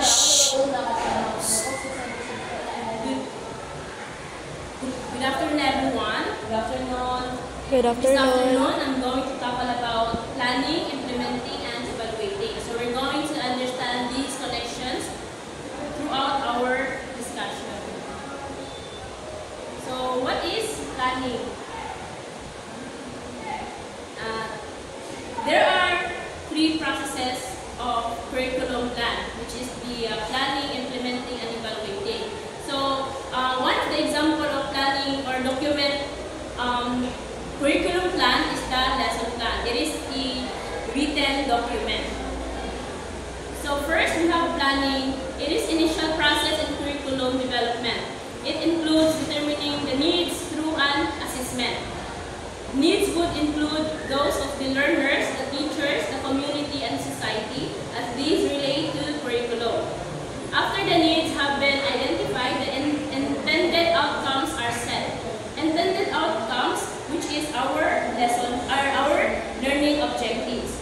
Good afternoon, everyone. Good afternoon. Good This afternoon. afternoon, I'm going to talk about planning, implementing, and evaluating. So we're going to understand these connections throughout our discussion. So what is planning? There are three processes of curriculum plan, which is the planning, implementing, and evaluating. So one of the example of planning or document curriculum plan is the lesson plan. It is a written document. So first we have planning. It is initial process in curriculum development. It includes determining the needs through an assessment. Needs would include those of the learners, the teachers, the community, and society, as these relate to the curriculum. After the needs have been identified, the intended outcomes are set. Intended outcomes, which is our lesson, are our learning objectives.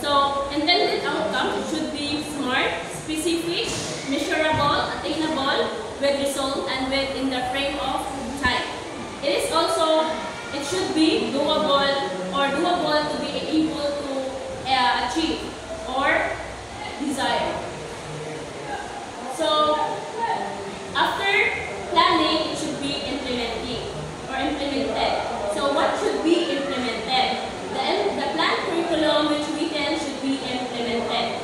So, intended outcomes should be smart, specific, measurable, attainable, with result, and within the frame of time. It should be doable to be able to achieve or desire. So, after planning, it should be implemented. So, what should be implemented? The planned curriculum which we can should be implemented.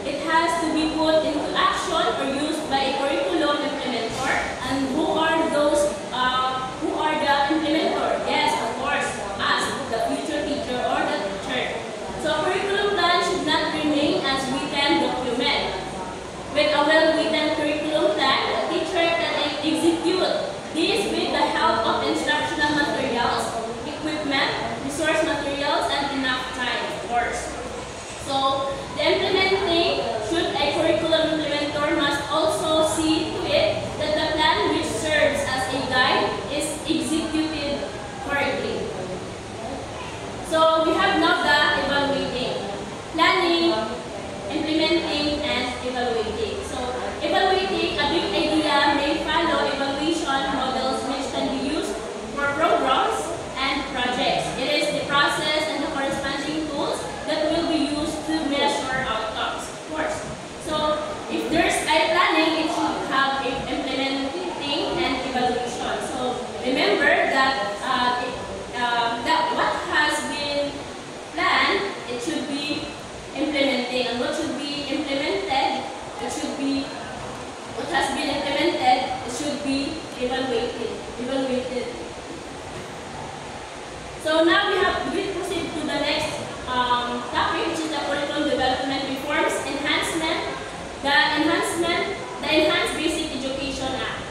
It has to be put into action or used by a curriculum implementer. And who are those? Who are the implementer? Yes, of course, us, the future teacher or the teacher. So curriculum plan should not remain as written document. With a well-written curriculum plan, the teacher can execute this with the help of instructional materials, equipment, resource materials, and enough time, of course. So the implementing, should a curriculum implementer must also see to it that the plan which serves as a guide is executed correctly. So we have now the evaluating, planning, implementing, and evaluating. So evaluating, a big idea may follow evaluation models which can be used for programs and projects. It is the process and the corresponding tools that will be used to measure outcomes, of course. So if there's a planning, it should have a implementing and evaluation. So remember that what has been planned, it should be implementing, and what should be implemented, it should be what has been implemented, it should be evaluated. So now we proceed to the next topic, which is the curriculum development reforms enhancement. The Enhanced Basic Education Act.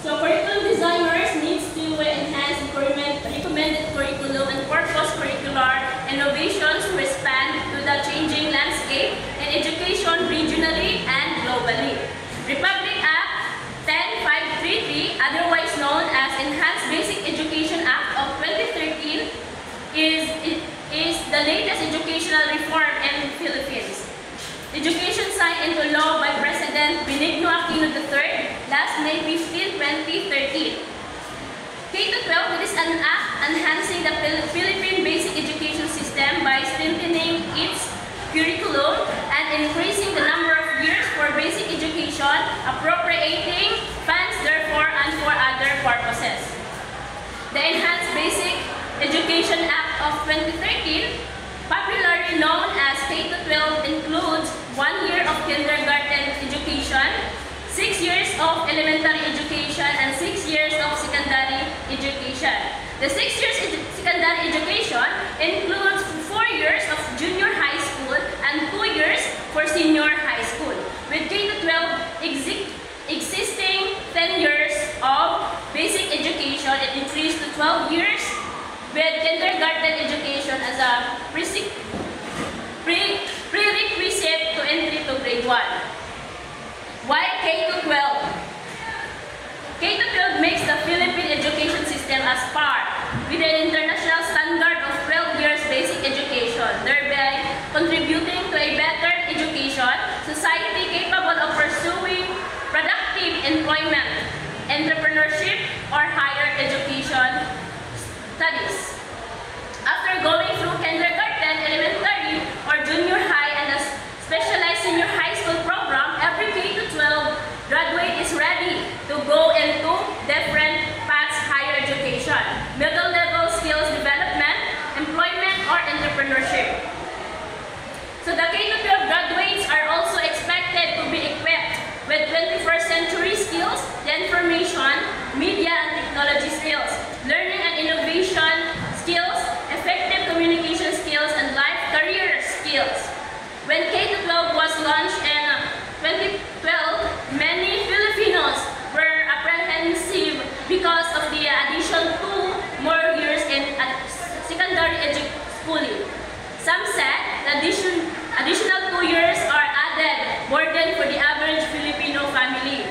So curriculum designers needs to enhance the recommended curriculum and purpose curricular innovations to respond to the changing landscape in education regionally and globally. Republic Act 10533, otherwise known as Enhanced Basic Education Act of 2013, is the latest educational reform in the Philippines. Education signed into law by President Benigno Aquino III last May 15, 2013. K-12, it is an act enhancing the Philippine basic education system by strengthening its curriculum and increasing the number of years for basic education, appropriating funds therefore and for other purposes. The Enhanced Basic Education Act of 2013, popularly known as K-12, includes 1 year of kindergarten education, 6 years of elementary education, and 6 years of secondary education. The 6 years secondary education includes 4 years of junior high school and 2 years for senior high school. With K-12 existing 10 years of basic education, it increased to 12 years with kindergarten education as a prerequisite to entry to grade 1. Why K-12? K-12 makes the Philippine education system as par with the international standard of 12 years basic education, thereby contributing to a better education society capable of pursuing average Filipino family.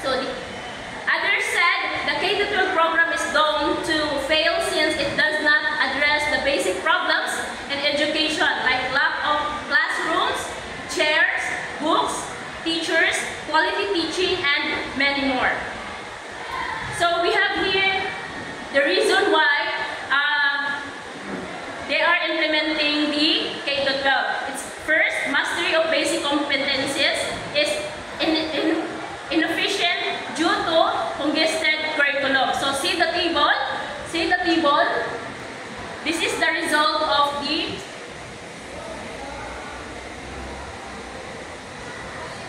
So others said the K-12 program is doomed to fail since it does not address the basic problems in education like lack of classrooms, chairs, books, teachers, quality teaching, and many more. So we have here the reason why they are implementing the K-12. It's first, mastery of basic competencies is inefficient due to congested curriculum. So see the table. See the table. This is the result of the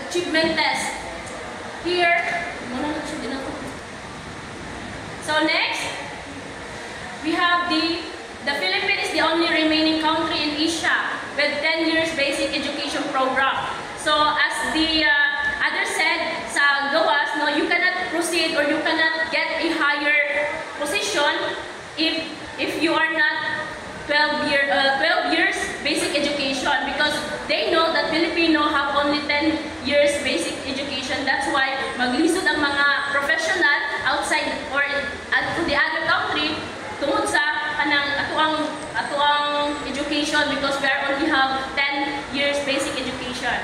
achievement test. Here, so next, we have the Philippines is the only remaining country in Asia with 10 years basic education program. So as the others said sa gawas, no, you cannot proceed or you cannot get a higher position if you are not 12 years basic education, because they know that Filipino have only 10 years basic education. That's why maglisod ang mga professional outside or to the other country tungod sa kanang atuang education, because we only have 10 years basic education.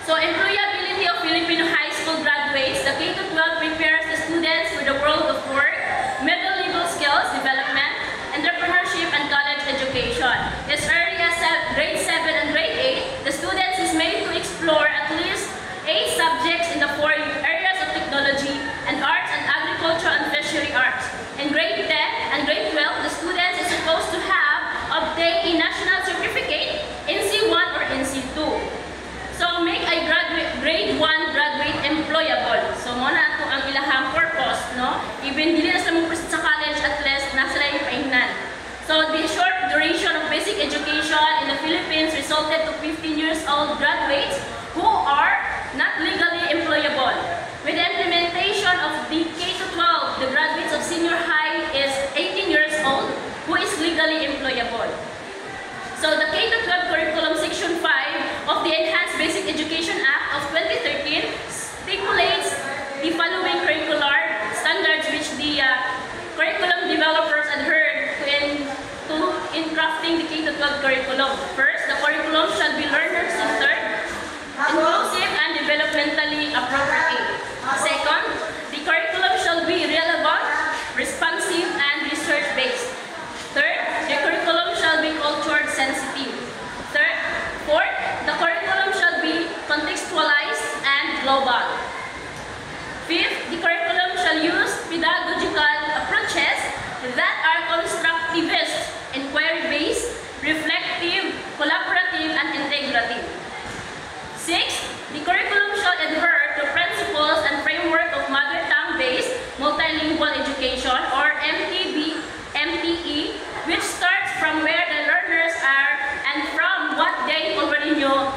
So employability of Filipino high school graduates, the K-12 prepares the students for the world of work, middle-level skills development, entrepreneurship, and college education. As early as grade 7 and grade 8, the students is made to explore at least 8 subjects in the 4 areas of technology and arts and agriculture and fishery arts. In grade 10 and grade 12, the students is supposed to have obtained a national certificate, NC1 or NC2. So make a grade 1 graduate employable. So muna ito ang ilahang purpose, no? Even dili na sa mga sa college, at least nasa lang yung paingnan. So the short duration of basic education in the Philippines resulted to 15 years old graduates who are not legally employable. With the implementation of the K-12, the graduates of senior high is 18 years old who is legally employable. So the K-12 Curriculum Section 5 of the Enhanced Basic Education Act of 2013 stipulates the following curricular standards which the curriculum developers adhered to in crafting the K-12 curriculum. First, the curriculum shall be learner-centered, inclusive, and developmentally appropriate. Second, the curriculum shall be relevant, responsive, and research-based. Third, the curriculum shall be culture-sensitive. Fourth, the curriculum shall be contextualized and global. Fifth, the curriculum shall use pedagogical approaches that are constructivist, inquiry-based, reflective, collaborative, and integrative. Sixth, the curriculum shall adhere to principles and framework of mother tongue-based multilingual education or MTE, which starts from where the learners are and from what they already know,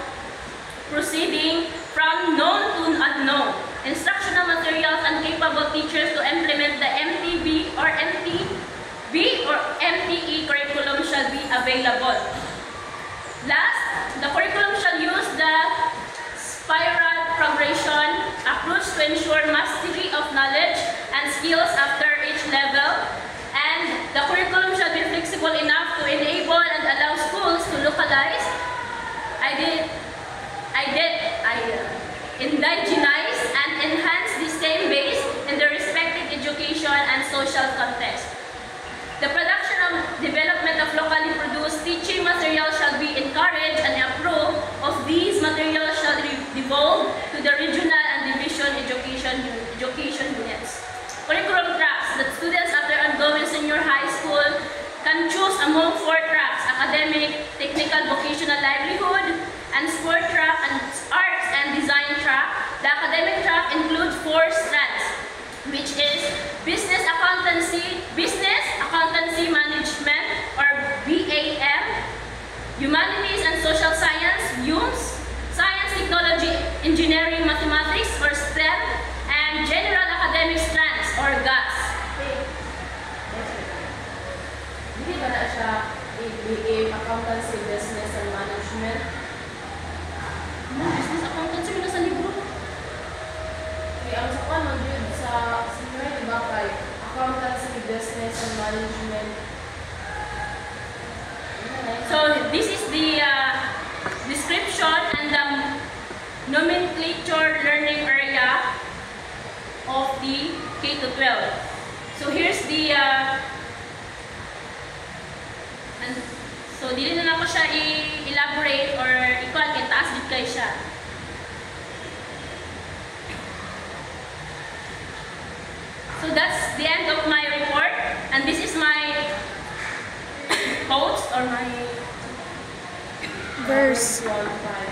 proceeding from known to unknown. Instructional materials and capable teachers to implement the MTE curriculum shall be available. Last, the curriculum shall use the spiral progression approach to ensure mastery of knowledge and skills after each level, and the curriculum shall be flexible enough to enable and allow schools to localize, indigenize, and enhance the same base in their respective education and social context. The production and development of locally produced teaching materials shall be encouraged, and approved of these materials shall devolve to the regional and division education units. Curriculum tracks. The students after undergoing senior high school can choose among 4 tracks: academic, technical, vocational, livelihood, and sport track, and arts and design track. The academic track includes 4 strands, which is business accountancy management or BAM, humanities and social science, HUMS, science, technology, engineering, mathematics or STEM, and general academic strands or GAS. Hindi ba na siya BAM, accountancy, business and management? Business accountancy, the nomenclature learning area of the K-12. So here's the so dili na ako siya i-elaborate or i-call kay taas dit kay siya. So that's the end of my report, and this is my quotes or my Verse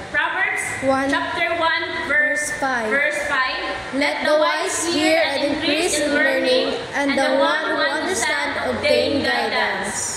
Proverbs 1, chapter 1 verse 5. verse 5. Let the wise hear and increase in learning, and the one who understands obtain guidance.